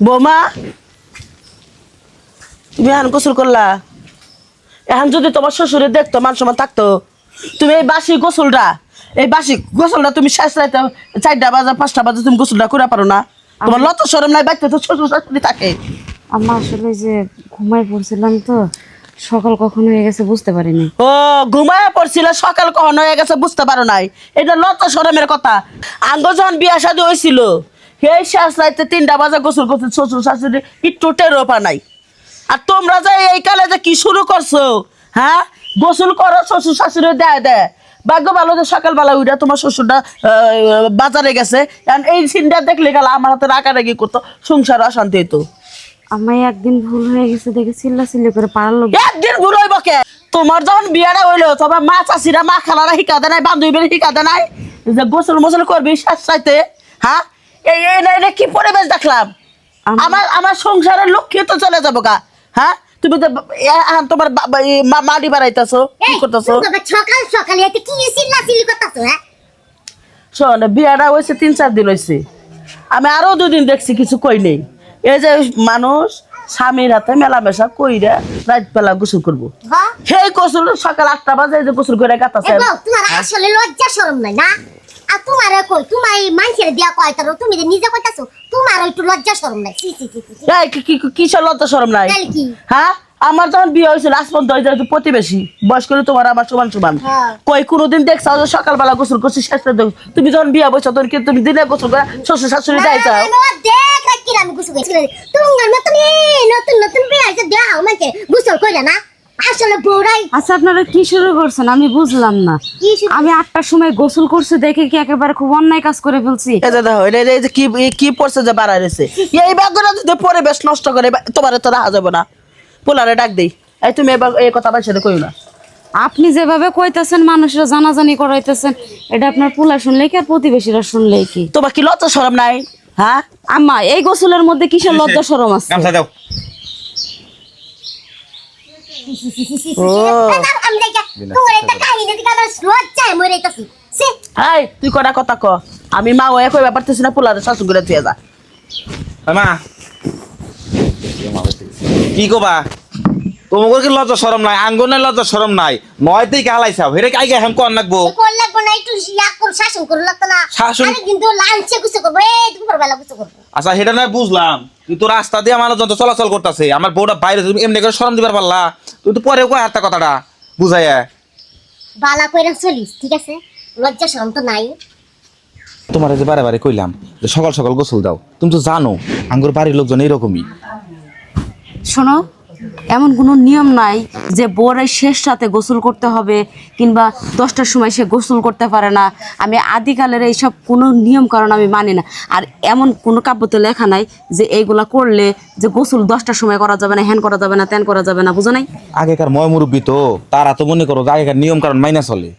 বৌমা তুমি এখন গোসল করলা? এখন যদি তোমার শ্বশুরে দেখতো মান সম্মান থাকতো, তুমি এই বাসি গোসলটা তুমি শেষ রাইতে 4টা বাজে 5টা বাজে তুমি গোসলটা করে পারো না? তোমার লত শরম নাই? বাইতে তো শ্বশুর শাশুড়ি থাকে। আম্মা আসলে যে ঘুমাই পড়ছিলাম তো, সকাল কখন হয়ে গেছে বুঝতে পারিনি। ও ঘুমায় পড়ছিল, সকাল কখন হয়ে গেছে বুঝতে পারো নাই? এটা লত শরমের কথা। আঙ্গ যখন বিয়া শাদী হয়েছিল সেই শেষ রাইতে 3টা বাজে গোসল করছে শ্বশুর শাশুড়ি, একটু টেরও পা নাই। আর তোমরা যে এই কালে যে কি শুরু করছো, হ্যাঁ? গোসল করো, শ্বশুর শাশুড়ি দেয় ভাগ্য ভালো যে সকালবেলা উঠে তোমার শ্বশুরটা বাজারে গেছে। এই সিনটা দেখলে গেল আমার হাতে রাগারাগি করতো, সংসার অশান্তি হইতো। আমায় একদিন ভুল হয়ে গেছে দেখে চিল্লাচিল্লি করে পাড়ার লোক। একদিন ভুল হইব কে? তোমার যখন বিয়াটা হইলো তোমার মা চাষিরা মা খালারা শিখা দেয় নাই, বান্ধবীরা শিখা দেয় নাই যে গোসল মোসল করবি শেষ চাইতে? হ্যাঁ, এই কি পরিবেশ দেখলাম? আমার সংসারের লক্ষ্যে তো চলে যাবো গা। হ্যাঁ, তুমি তো তোমার মাটি বাড়াইতেছো, কি করতেছো? সকাল সকালে এত কি চিল্লাচিল্লি করতেছো? হ্যাঁ শোন, বিয়াটা হয়েছে 3-4 দিন হয়েছে, আমি আরো 2 দিন দেখছি কিছু কই নেই। এই যে মানুষ স্বামীর হাতে মেলামেশা কইরা রাত বেলা গোসল করবো, সেই গোসল সকাল 8টা বাজে যে গোসল করে গাতাছে। তোমার আসলে লজ্জা শরম নাই না? আর তোমার কই তোমার এই মানুষের দিয়া কয় তার তুমি যে নিজে কইতাছো, তোমার একটু লজ্জা শরম নাই? কিসের লজ্জা শরম নাই? হ্যাঁ, আমার যখন বিয়ে হয়েছিল আসপন্ত হয়ে যায় প্রতিবেশী বয়স করে তোমার আমার সমান কই কোনোদিন দেখছাও যে সকালবেলা গোসল করছি শেষ রাতে? তুমি যখন বিয়ে বসছো তখন কি তুমি দিনে গোসল করে শ্বশুর শাশুড়ি দেয় যাও? দেখ কি আমি গোসল করছি তুমি নতুন নতুন বিয়ে হয়েছে দেও আমাকে গোসল কইরা না? আসলে বউরাই। আচ্ছা আপনারা কি শুরু করছেন আমি বুঝলাম না। আমি 8টার সময় গোসল করছে দেখে কি একেবারে খুব অন্যায় কাজ করে ফেলছি? এই যে দেখো, এই যে কি পড়ছে যে বাড়াই রয়েছে, এই ব্যাগগুলো যদি পরিবেশ নষ্ট করে তোমার তো রাখা যাবে না। পোলারে ডাক দেই, এই তুমি এবার এই কথা বাসাতে কইও না। আপনি যেভাবে কইতেছেন মানুষরা জানাজানি করাইতেছেন, এটা আপনার পোলা শুনলে কি আর প্রতিবেশীরা শুনলে কি? তোমার কি লজ্জা শরম নাই? হ্যাঁ আম্মা, এই গোসলের মধ্যে কিসের লজ্জা শরম আছে? তুই কটা কথা ক, আমি মা হয়ে কই ব্যাপারতেছি না, পোলারে শাশুড়ি করে তুই যা। মা কি কবা? তোমার কি লজ্জা শরম নাই? আঙ্গনের লজ্জা শরম নাই? নয়তেই কালাইছাও হেরে কাই গে হাম কোন লাগবো? কোন লাগবো না, একটু ইয়া কর, শাসন করু লাগতো না? শাসন কিন্তু লাঞ্চে গুছে করব, এই দুপুর বেলা গুছে করব। আচ্ছা হেটা না বুঝলাম, তুই তো রাস্তা দিয়ে আমার যত চলাচল করতেছে, আমার বউটা বাইরে তুমি এমনি করে শরম দিবার পারলা? তুই তো পরে কই একটা কথাটা বুঝাইয়া বালা কইরা চলিস, ঠিক আছে? লজ্জা শরম তো নাই। তোমার যে বারে বারে কইলাম যে সকাল সকাল গোসল দাও, তুমি তো জানো আঙ্গুর বাড়ির লোকজন এইরকমই। শোনো, এমন কোনো নিয়ম নাই যে বউরাই শেষ রাতে গোসল করতে হবে কিংবা 10টার সময় সে গোসল করতে পারে না। আমি আদিকালের এইসব কোনো নিয়ম কারণ আমি মানি না। আর এমন কোনো কাব্যতে লেখা নাই যে এইগুলা করলে যে গোসল 10টার সময় করা যাবে না, হ্যান করা যাবে না, ত্যান করা যাবে না, বুঝো নাই? আগেকার ময় মুরব্বী তো, তারা তো মনে করো আগেকার নিয়ম কারণ মাইনা চলে,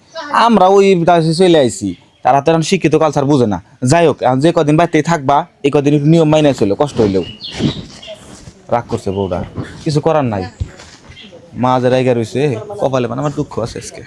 আমরা ওই চলে আইছি, তারা তো শিক্ষিত কালচার বুঝে না। যাই হোক, যে কদিন বাড়িতেই থাকবা এই কদিন নিয়ম মাইনা চলে, কষ্ট হইলেও। রাগ করছে বউটা, কিছু করার নাই, মা যে রাইগা রয়েছে কপালে, মানে আমার দুঃখ আছে আজকে।